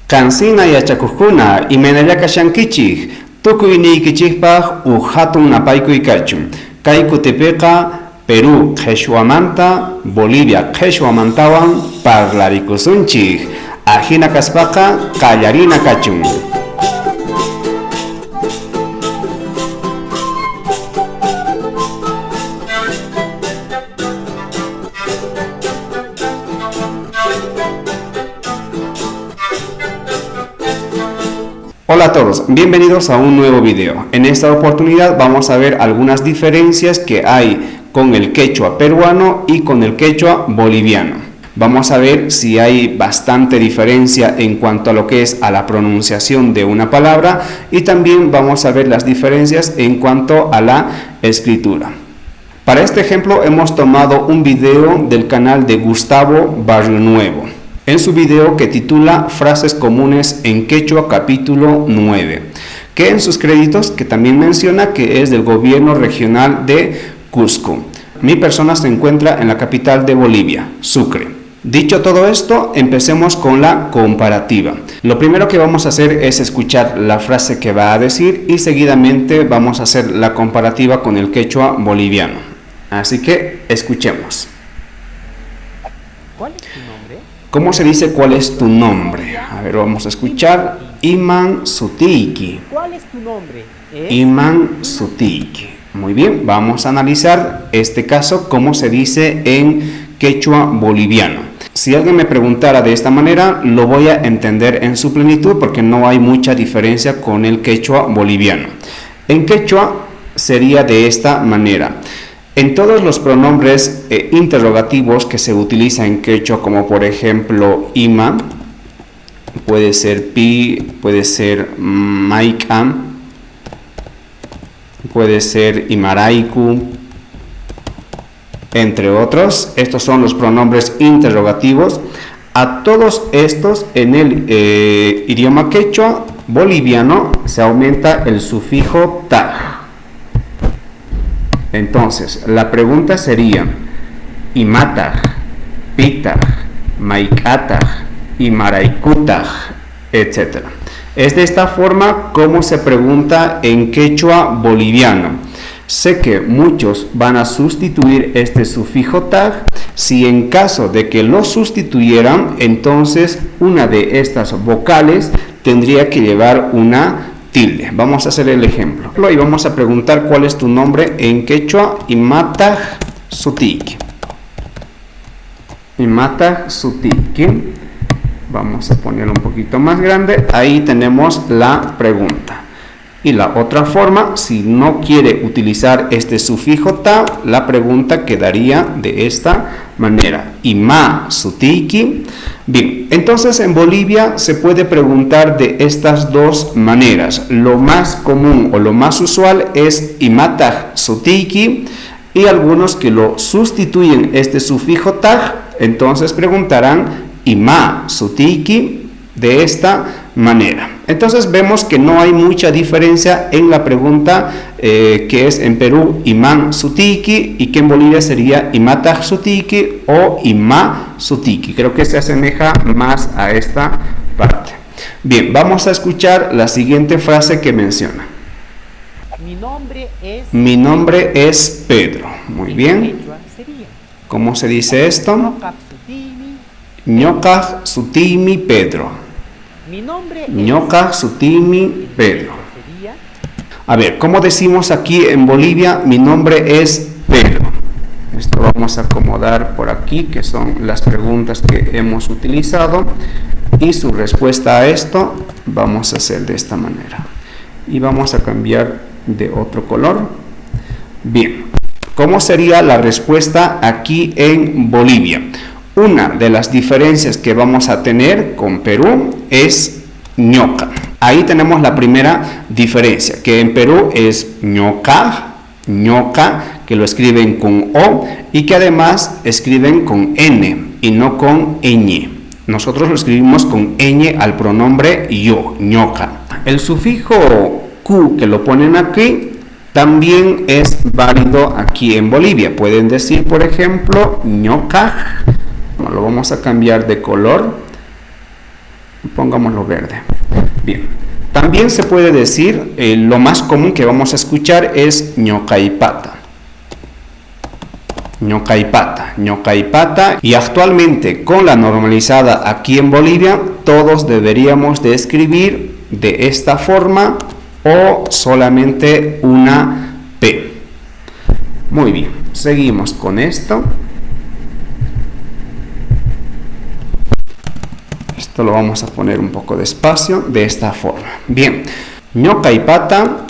Kansina yachakuqkuna imanalla kashankichik tukuynikichikpaq hatun napaykuy kachun. Kay kutipiqa Perú qhichwamanta Bolivia qhichwamantawan parlaricusunchik. Ajina kaspaqa qallarina kachun. Hola a todos, bienvenidos a un nuevo video. En esta oportunidad vamos a ver algunas diferencias que hay con el quechua peruano y con el quechua boliviano. Vamos a ver si hay bastante diferencia en cuanto a lo que es a la pronunciación de una palabra y también vamos a ver las diferencias en cuanto a la escritura. Para este ejemplo hemos tomado un video del canal de Gustavo Barrio Nuevo, en su video que titula Frases comunes en quechua capítulo 9, que en sus créditos que también menciona que es del gobierno regional de Cusco. Mi persona se encuentra en la capital de Bolivia, Sucre. Dicho todo esto, empecemos con la comparativa. Lo primero que vamos a hacer es escuchar la frase que va a decir y seguidamente vamos a hacer la comparativa con el quechua boliviano. Así que escuchemos. ¿Cuál es tu nombre? ¿Cómo se dice cuál es tu nombre? A ver, vamos a escuchar. Iman Sutiki. ¿Cuál es tu nombre? Iman Sutiki. Muy bien, vamos a analizar este caso, cómo se dice en quechua boliviano. Si alguien me preguntara de esta manera, lo voy a entender en su plenitud porque no hay mucha diferencia con el quechua boliviano. En quechua sería de esta manera. En todos los pronombres interrogativos que se utilizan en quechua, como por ejemplo ima, puede ser pi, puede ser maika, puede ser imaraiku, entre otros. Estos son los pronombres interrogativos. A todos estos en el idioma quechua boliviano se aumenta el sufijo ta. Entonces, la pregunta sería imataj, pitaj, maikataj, imaraikutaj, etc. Es de esta forma como se pregunta en quechua boliviano. Sé que muchos van a sustituir este sufijo taj. Si en caso de que lo sustituyeran, entonces una de estas vocales tendría que llevar una tilde. Vamos a hacer el ejemplo y vamos a preguntar cuál es tu nombre en quechua. Imataj Sutiki. Imataj Sutiki. Vamos a ponerlo un poquito más grande. Ahí tenemos la pregunta. Y la otra forma, si no quiere utilizar este sufijo ta, la pregunta quedaría de esta manera. Ima Sutiki. Bien, entonces en Bolivia se puede preguntar de estas dos maneras. Lo más común o lo más usual es imataj Sutiki, y algunos que lo sustituyen este sufijo taj, entonces preguntarán ima Sutiki de esta manera. Entonces vemos que no hay mucha diferencia en la pregunta que es en Perú Iman Sutiki y que en Bolivia sería Imataj Sutiki o Ima Sutiki. Creo que se asemeja más a esta parte. Bien, vamos a escuchar la siguiente frase que menciona. Mi nombre es Pedro. Muy bien. ¿Cómo se dice esto? Ñoqaj Sutimi Pedro. Ñoqaj Sutimi Pedro. A ver, ¿cómo decimos aquí en Bolivia? Mi nombre es Pedro. Esto vamos a acomodar por aquí, que son las preguntas que hemos utilizado. Y su respuesta a esto vamos a hacer de esta manera. Y vamos a cambiar de otro color. Bien, ¿cómo sería la respuesta aquí en Bolivia? Una de las diferencias que vamos a tener con Perú es ñoca. Ahí tenemos la primera diferencia, que en Perú es ñoca, que lo escriben con O y que además escriben con N y no con ñ. Nosotros lo escribimos con ñ al pronombre yo, ñoca. El sufijo Q que lo ponen aquí también es válido aquí en Bolivia. Pueden decir, por ejemplo, ñoca. Lo vamos a cambiar de color. pongámoslo verde. Bien, también se puede decir, lo más común que vamos a escuchar es ñocaipata. Ñocaipata, ñocaipata, y actualmente con la normalizada aquí en Bolivia, todos deberíamos de escribir de esta forma o solamente una P. Muy bien, seguimos con esto. Esto lo vamos a poner un poco despacio, de esta forma. Bien, ñocaipata,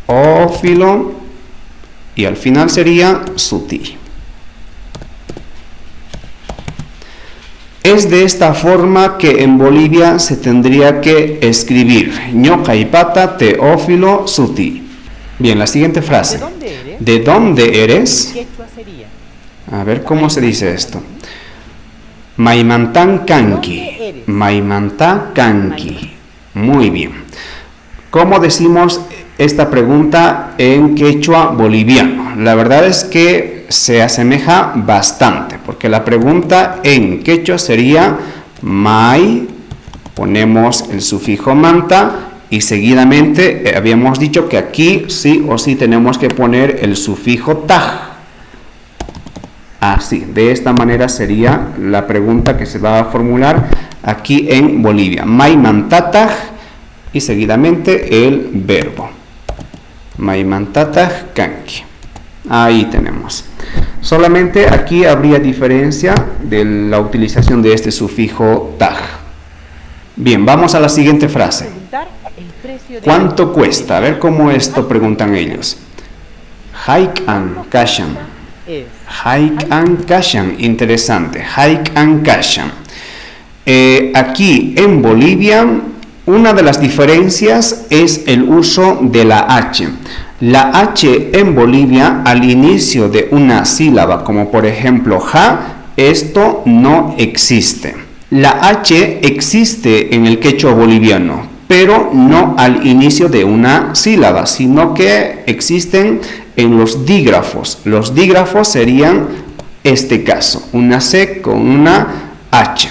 Teófilo, y al final sería Suti. Es de esta forma que en Bolivia se tendría que escribir ñocaipata, Teófilo, Suti. Bien, la siguiente frase. ¿De dónde eres? ¿De dónde eres? Quechua sería. A ver cómo se dice esto. Maimantán Kanki. Maimantá Kanki. Muy bien. ¿Cómo decimos esta pregunta en quechua boliviano? La verdad es que se asemeja bastante, porque la pregunta en quechua sería mai, ponemos el sufijo manta, y seguidamente habíamos dicho que aquí sí o sí tenemos que poner el sufijo taj. Así, de esta manera sería la pregunta que se va a formular aquí en Bolivia. Mai mantataj, y seguidamente el verbo. Mai mantataj kanki. Ahí tenemos. Solamente aquí habría diferencia de la utilización de este sufijo taj. Bien, vamos a la siguiente frase. ¿Cuánto cuesta? A ver cómo esto preguntan ellos. Haik an kashan. Haik an kashan. Interesante. Haik an kashan. Aquí en Bolivia, una de las diferencias es el uso de la H. La H en Bolivia al inicio de una sílaba, como por ejemplo ja, esto no existe. La H existe en el quechua boliviano, pero no al inicio de una sílaba, sino que existen en los dígrafos. Los dígrafos serían este caso, una C con una H.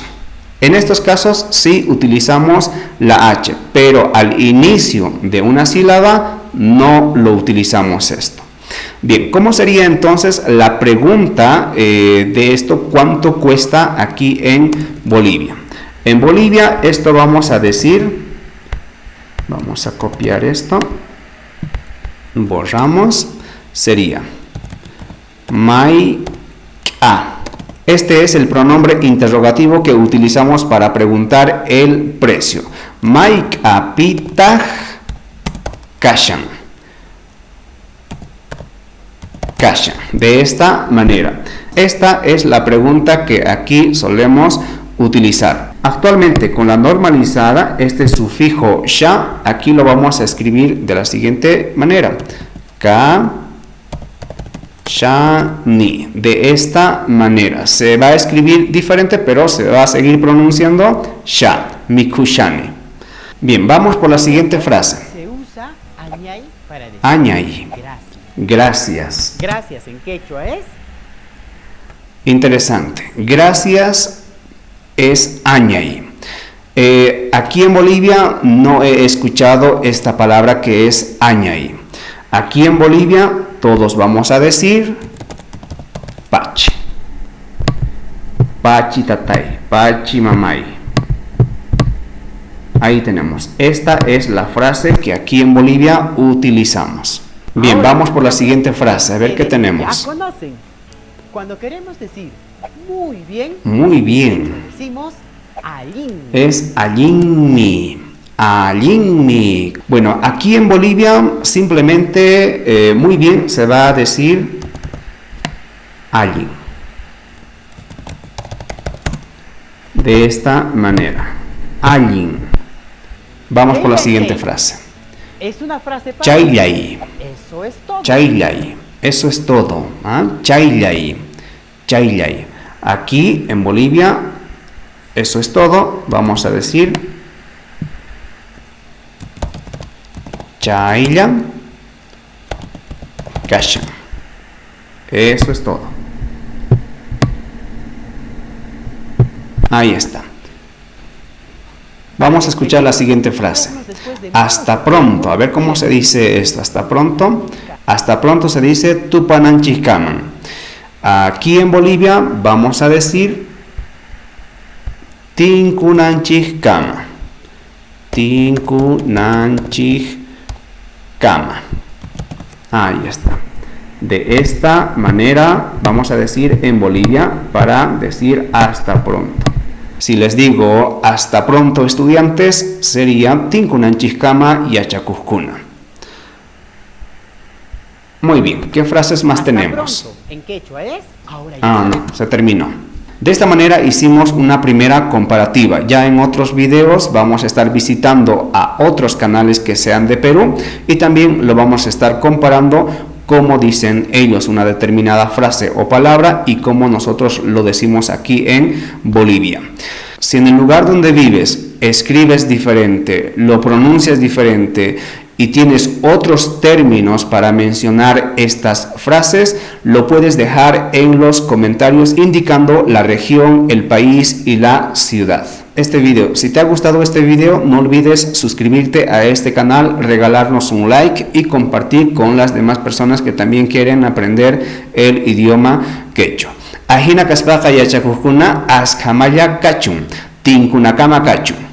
En estos casos sí utilizamos la H, pero al inicio de una sílaba no lo utilizamos esto. Bien, ¿cómo sería entonces la pregunta de esto? ¿Cuánto cuesta aquí en Bolivia? En Bolivia esto vamos a decir, vamos a copiar esto, borramos, sería mai a. Este es el pronombre interrogativo que utilizamos para preguntar el precio. Mai a pitaj kashan. Kashan. De esta manera. Esta es la pregunta que aquí solemos utilizar. Actualmente con la normalizada, este sufijo sha, aquí lo vamos a escribir de la siguiente manera. Ka, sha, ni. De esta manera. Se va a escribir diferente, pero se va a seguir pronunciando sha, mikushane. Bien, vamos por la siguiente frase. Se usa añay para decir Añay. Gracias. Gracias. Gracias en quechua es Interesante. Gracias es añay. Aquí en Bolivia no he escuchado esta palabra que es añay. Aquí en Bolivia todos vamos a decir pachi. Pachi tatay, pachi mamay. Ahí tenemos. Esta es la frase que aquí en Bolivia utilizamos. Bien, Ahora, vamos por la siguiente frase. A ver qué tenemos. Ya conocen. Cuando queremos decir muy bien, Muy bien. decimos alin. Es alinmi. Alinmi. Bueno, aquí en Bolivia simplemente muy bien se va a decir alin. De esta manera. Alin. Vamos por la siguiente frase. Es una frase para Chaylay. Eso es todo. Chaylay. Eso es todo. ¿Ah? Chaylay. Chaylay. Aquí en Bolivia, eso es todo. Vamos a decir Chayla Kashan. Eso es todo. Ahí está. Vamos a escuchar la siguiente frase. Hasta pronto. A ver cómo se dice esto. Hasta pronto. Hasta pronto se dice tupananchikaman. Aquí en Bolivia vamos a decir tinkunanchikama. Tinkunanchikama. Ahí está. De esta manera vamos a decir en Bolivia para decir hasta pronto. Si les digo hasta pronto, estudiantes, sería tinkunanchikama yachakuskuna. Muy bien, ¿qué frases más tenemos? Pronto. En quechua es ahora ya No, sabemos. se terminó. De esta manera hicimos una primera comparativa. Ya en otros videos vamos a estar visitando a otros canales que sean de Perú y también lo vamos a estar comparando cómo dicen ellos una determinada frase o palabra y cómo nosotros lo decimos aquí en Bolivia. Si en el lugar donde vives escribes diferente, lo pronuncias diferente y tienes otros términos para mencionar estas frases, lo puedes dejar en los comentarios indicando la región, el país y la ciudad. Si te ha gustado este video, no olvides suscribirte a este canal, regalarnos un like y compartir con las demás personas que también quieren aprender el idioma quechua. Ajina kaspaka yachakuskuna askamaya kachun, tinkunakama kachun.